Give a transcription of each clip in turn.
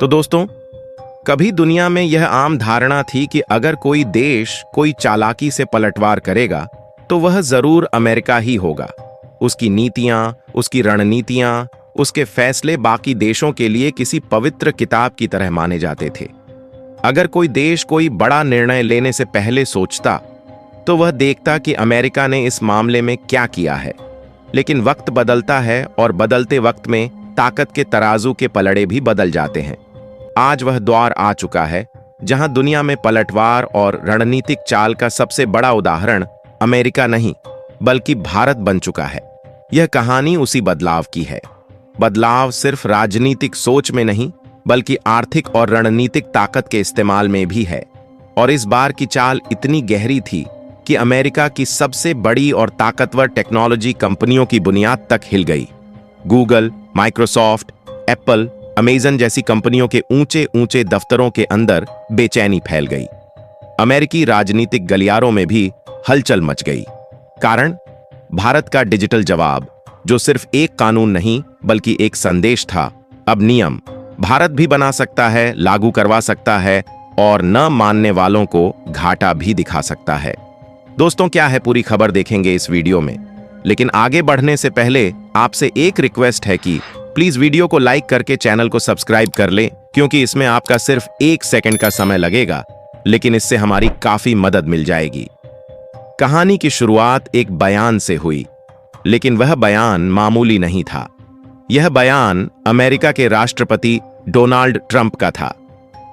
तो दोस्तों, कभी दुनिया में यह आम धारणा थी कि अगर कोई देश कोई चालाकी से पलटवार करेगा तो वह जरूर अमेरिका ही होगा। उसकी नीतियां, उसकी रणनीतियां, उसके फैसले बाकी देशों के लिए किसी पवित्र किताब की तरह माने जाते थे। अगर कोई देश कोई बड़ा निर्णय लेने से पहले सोचता तो वह देखता कि अमेरिका ने इस मामले में क्या किया है। लेकिन वक्त बदलता है और बदलते वक्त में ताकत के तराजू के पलड़े भी बदल जाते हैं। आज वह दौर आ चुका है जहां दुनिया में पलटवार और रणनीतिक चाल का सबसे बड़ा उदाहरण अमेरिका नहीं बल्कि भारत बन चुका है। यह कहानी उसी बदलाव की है। बदलाव सिर्फ राजनीतिक सोच में नहीं बल्कि आर्थिक और रणनीतिक ताकत के इस्तेमाल में भी है। और इस बार की चाल इतनी गहरी थी कि अमेरिका की सबसे बड़ी और ताकतवर टेक्नोलॉजी कंपनियों की बुनियाद तक हिल गई। गूगल, माइक्रोसॉफ्ट, एप्पल, अमेजन जैसी कंपनियों के ऊंचे ऊंचे दफ्तरों के अंदर बेचैनी फैल गई। अमेरिकी राजनीतिक गलियारों में भी हलचल मच गई। कारण भारत का डिजिटल जवाब, जो सिर्फ एक कानून नहीं बल्कि एक संदेश था, अब नियम भारत भी बना सकता है, लागू करवा सकता है और न मानने वालों को घाटा भी दिखा सकता है। दोस्तों, क्या है पूरी खबर देखेंगे इस वीडियो में। लेकिन आगे बढ़ने से पहले आपसे एक रिक्वेस्ट है कि प्लीज वीडियो को लाइक करके चैनल को सब्सक्राइब कर ले, क्योंकि इसमें आपका सिर्फ 1 सेकंड का समय लगेगा, लेकिन इससे हमारी काफी मदद मिल जाएगी। कहानी की शुरुआत एक बयान से हुई, लेकिन वह बयान मामूली नहीं था। यह बयान अमेरिका के राष्ट्रपति डोनाल्ड ट्रंप का था।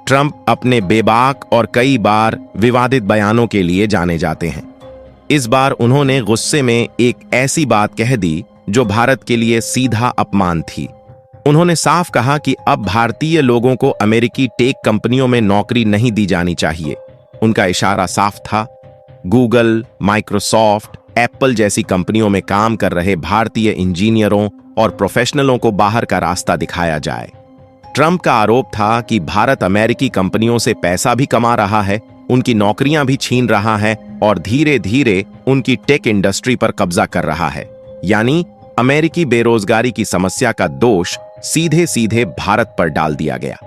ट्रंप अपने बेबाक और कई बार विवादित बयानों के लिए जाने जाते हैं। इस बार उन्होंने गुस्से में एक ऐसी बात कह दी जो भारत के लिए सीधा अपमान थी। उन्होंने साफ कहा कि अब भारतीय लोगों को अमेरिकी टेक कंपनियों में नौकरी नहीं दी जानी चाहिए। उनका इशारा साफ था, गूगल, माइक्रोसॉफ्ट, एप्पल जैसी कंपनियों में काम कर रहे भारतीय इंजीनियरों और प्रोफेशनलों को बाहर का रास्ता दिखाया जाए। ट्रंप का आरोप था कि भारत अमेरिकी कंपनियों से पैसा भी कमा रहा है, उनकी नौकरियां भी छीन रहा है और धीरे धीरे उनकी टेक इंडस्ट्री पर कब्जा कर रहा है। यानी अमेरिकी बेरोजगारी की समस्या का दोष सीधे सीधे भारत पर डाल दिया गया।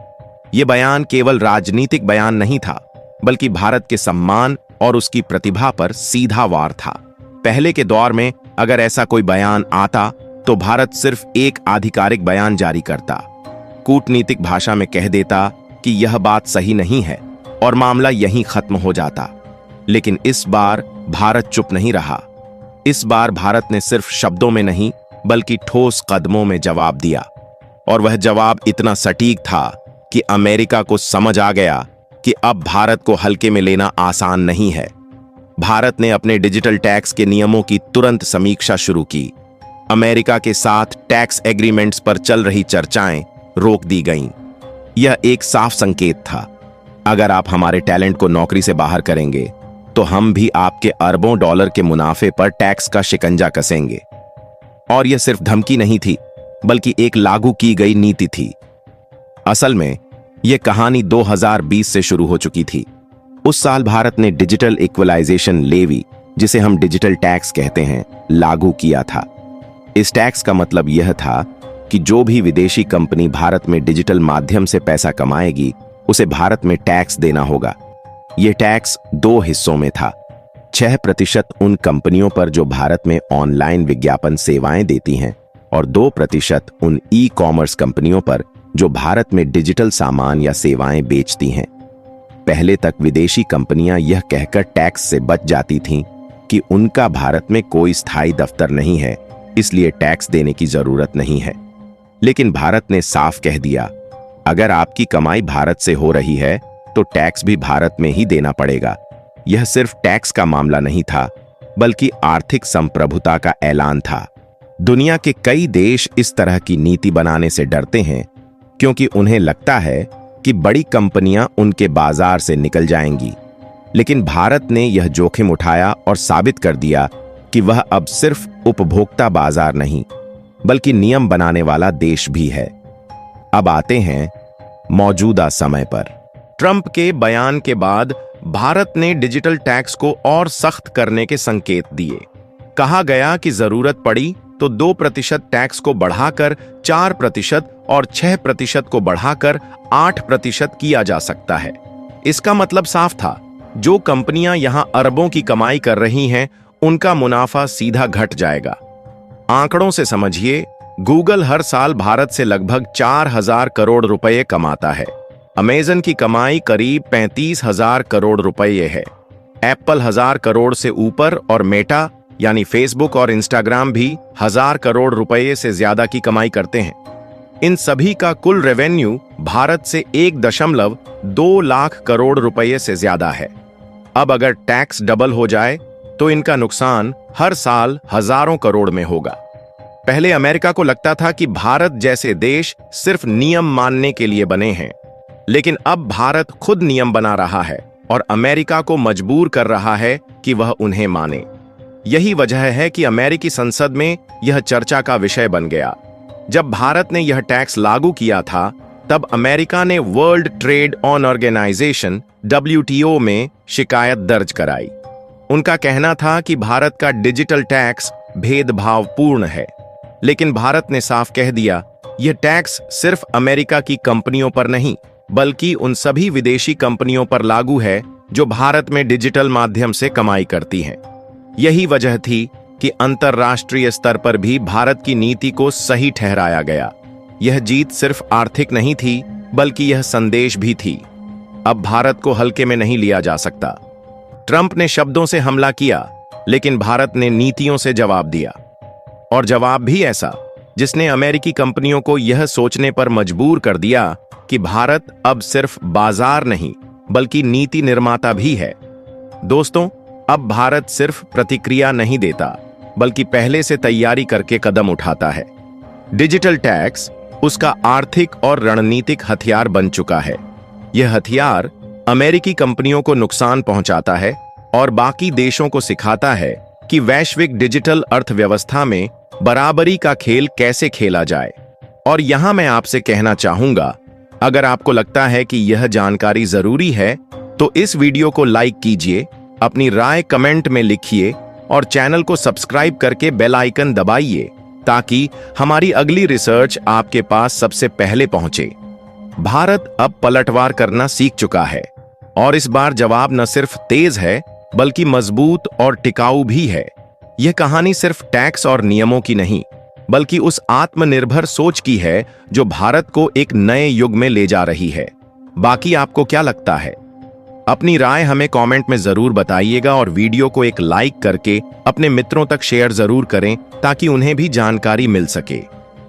यह बयान केवल राजनीतिक बयान नहीं था, बल्कि भारत के सम्मान और उसकी प्रतिभा पर सीधा वार था। पहले के दौर में अगर ऐसा कोई बयान आता तो भारत सिर्फ एक आधिकारिक बयान जारी करता, कूटनीतिक भाषा में कह देता कि यह बात सही नहीं है और मामला यहीं खत्म हो जाता। लेकिन इस बार भारत चुप नहीं रहा। इस बार भारत ने सिर्फ शब्दों में नहीं बल्कि ठोस कदमों में जवाब दिया। और वह जवाब इतना सटीक था कि अमेरिका को समझ आ गया कि अब भारत को हल्के में लेना आसान नहीं है। भारत ने अपने डिजिटल टैक्स के नियमों की तुरंत समीक्षा शुरू की। अमेरिका के साथ टैक्स एग्रीमेंट्स पर चल रही चर्चाएं रोक दी गईं। यह एक साफ संकेत था, अगर आप हमारे टैलेंट को नौकरी से बाहर करेंगे तो हम भी आपके अरबों डॉलर के मुनाफे पर टैक्स का शिकंजा कसेंगे। और यह सिर्फ धमकी नहीं थी बल्कि एक लागू की गई नीति थी। असल में यह कहानी 2020 से शुरू हो चुकी थी। उस साल भारत ने डिजिटल इक्वलाइजेशन लेवी, जिसे हम डिजिटल टैक्स कहते हैं, लागू किया था। इस टैक्स का मतलब यह था कि जो भी विदेशी कंपनी भारत में डिजिटल माध्यम से पैसा कमाएगी उसे भारत में टैक्स देना होगा। यह टैक्स 2 हिस्सों में था। 6% उन कंपनियों पर जो भारत में ऑनलाइन विज्ञापन सेवाएं देती हैं और 2% उन ई-कॉमर्स कंपनियों पर जो भारत में डिजिटल सामान या सेवाएं बेचती हैं। पहले तक विदेशी कंपनियां यह कहकर टैक्स से बच जाती थीं कि उनका भारत में कोई स्थायी दफ्तर नहीं है, इसलिए टैक्स देने की जरूरत नहीं है। लेकिन भारत ने साफ कह दिया, अगर आपकी कमाई भारत से हो रही है तो टैक्स भी भारत में ही देना पड़ेगा। यह सिर्फ टैक्स का मामला नहीं था बल्कि आर्थिक संप्रभुता का ऐलान था। दुनिया के कई देश इस तरह की नीति बनाने से डरते हैं क्योंकि उन्हें लगता है कि बड़ी कंपनियां उनके बाजार से निकल जाएंगी। लेकिन भारत ने यह जोखिम उठाया और साबित कर दिया कि वह अब सिर्फ उपभोक्ता बाजार नहीं बल्कि नियम बनाने वाला देश भी है। अब आते हैं मौजूदा समय पर। ट्रंप के बयान के बाद भारत ने डिजिटल टैक्स को और सख्त करने के संकेत दिए। कहा गया कि जरूरत पड़ी तो 2% टैक्स को बढ़ाकर 4% और 6% को बढ़ाकर 8% किया जा सकता है। इसका मतलब साफ था, जो कंपनियां यहां अरबों की कमाई कर रही हैं, उनका मुनाफा सीधा घट जाएगा। आंकड़ों से समझिए, गूगल हर साल भारत से लगभग 4,000 करोड़ रुपए कमाता है। अमेजन की कमाई करीब 35,000 करोड़ रुपए है। एप्पल 1,000 करोड़ से ऊपर और मेटा यानी फेसबुक और इंस्टाग्राम भी 1,000 करोड़ रुपए से ज्यादा की कमाई करते हैं। इन सभी का कुल रेवेन्यू भारत से 1.2 लाख करोड़ रुपए से ज्यादा है। अब अगर टैक्स डबल हो जाए तो इनका नुकसान हर साल हजारों करोड़ में होगा। पहले अमेरिका को लगता था कि भारत जैसे देश सिर्फ नियम मानने के लिए बने हैं, लेकिन अब भारत खुद नियम बना रहा है और अमेरिका को मजबूर कर रहा है कि वह उन्हें माने। यही वजह है कि अमेरिकी संसद में यह चर्चा का विषय बन गया। जब भारत ने यह टैक्स लागू किया था, तब अमेरिका ने वर्ल्ड ट्रेड ऑर्गेनाइजेशन WTO में शिकायत दर्ज कराई। उनका कहना था कि भारत का डिजिटल टैक्स भेदभावपूर्ण है, लेकिन भारत ने साफ कह दिया, यह टैक्स सिर्फ अमेरिका की कंपनियों पर नहीं, बल्कि उन सभी विदेशी कंपनियों पर लागू है जो भारत में डिजिटल माध्यम से कमाई करती हैं। यही वजह थी कि अंतर्राष्ट्रीय स्तर पर भी भारत की नीति को सही ठहराया गया। यह जीत सिर्फ आर्थिक नहीं थी, बल्कि यह संदेश भी थी। अब भारत को हल्के में नहीं लिया जा सकता। ट्रंप ने शब्दों से हमला किया, लेकिन भारत ने नीतियों से जवाब दिया, और जवाब भी ऐसा जिसने अमेरिकी कंपनियों को यह सोचने पर मजबूर कर दिया कि भारत अब सिर्फ बाजार नहीं, बल्कि नीति निर्माता भी है। दोस्तों, अब भारत सिर्फ प्रतिक्रिया नहीं देता, बल्कि पहले से तैयारी करके कदम उठाता है। डिजिटल टैक्स उसका आर्थिक और रणनीतिक हथियार बन चुका है। यह हथियार अमेरिकी कंपनियों को नुकसान पहुंचाता है और बाकी देशों को सिखाता है कि वैश्विक डिजिटल अर्थव्यवस्था में बराबरी का खेल कैसे खेला जाए। और यहां मैं आपसे कहना चाहूंगा, अगर आपको लगता है कि यह जानकारी जरूरी है, तो इस वीडियो को लाइक कीजिए, अपनी राय कमेंट में लिखिए और चैनल को सब्सक्राइब करके बेल आइकन दबाइए, ताकि हमारी अगली रिसर्च आपके पास सबसे पहले पहुंचे। भारत अब पलटवार करना सीख चुका है, और इस बार जवाब न सिर्फ तेज है, बल्कि मजबूत और टिकाऊ भी है। यह कहानी सिर्फ टैक्स और नियमों की नहीं, बल्कि उस आत्मनिर्भर सोच की है जो भारत को एक नए युग में ले जा रही है। बाकी आपको क्या लगता है? अपनी राय हमें कमेंट में जरूर बताइएगा और वीडियो को एक लाइक करके अपने मित्रों तक शेयर जरूर करें, ताकि उन्हें भी जानकारी मिल सके।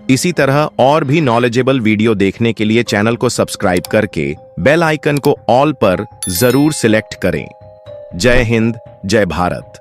इसी तरह और भी नॉलेजेबल वीडियो देखने के लिए चैनल को सब्सक्राइब करके बेल आइकन को ऑल पर जरूर सिलेक्ट करें। जय हिंद, जय भारत।